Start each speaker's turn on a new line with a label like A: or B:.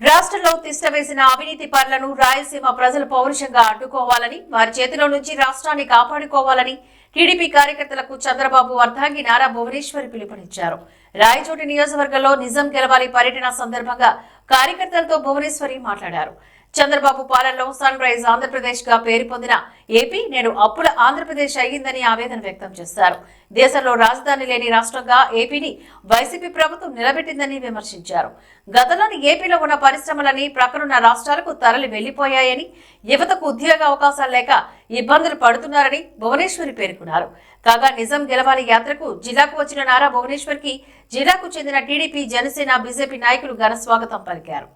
A: రాష్ట్రంలో తిష్టవేసిన అవినీతి పరులను రాయలసీమ ప్రజలు పౌరుషంగా అడ్డుకోవాలని వారి చేతిలో నుంచి రాష్ట్రాన్ని కాపాడుకోవాలని టీడీపీ కార్యకర్తలకు చంద్రబాబు అర్ధాంగి నారా భువనేశ్వరి పిలుపునిచ్చారు. రాయచోటి నియోజకవర్గంలో నిజం గెలవాలి పర్యటన సందర్భంగా కార్యకర్తలతో భువనేశ్వరి మాట్లాడారు. చంద్రబాబు పాలనలో సన్ రైజ్ ఆంధ్రప్రదేశ్ గా పేరు పొందిన ఏపీ నేడు అప్పుల ఆంధ్రప్రదేశ్ అయ్యిందని ఆవేదన వ్యక్తం చేశారు. దేశంలో రాజధాని లేని రాష్ట్రంగా ఏపీని వైసీపీ ప్రభుత్వం నిలబెట్టిందని విమర్శించారు. గతంలోని ఏపీలో ఉన్న పరిశ్రమలని ప్రక్కనున్న రాష్ట్రాలకు తరలి వెళ్లిపోయాయని, యువతకు ఉద్యోగ అవకాశాలు లేక ఇబ్బందులు పడుతున్నారని భువనేశ్వరి పేర్కొన్నారు. కాగా నిజం గెలవాలి యాత్రకు జిల్లాకు వచ్చిన నారా భువనేశ్వర్ కి జిల్లాకు చెందిన టీడీపీ, జనసేన, బీజేపీ నాయకులు ఘన స్వాగతం పలికారు.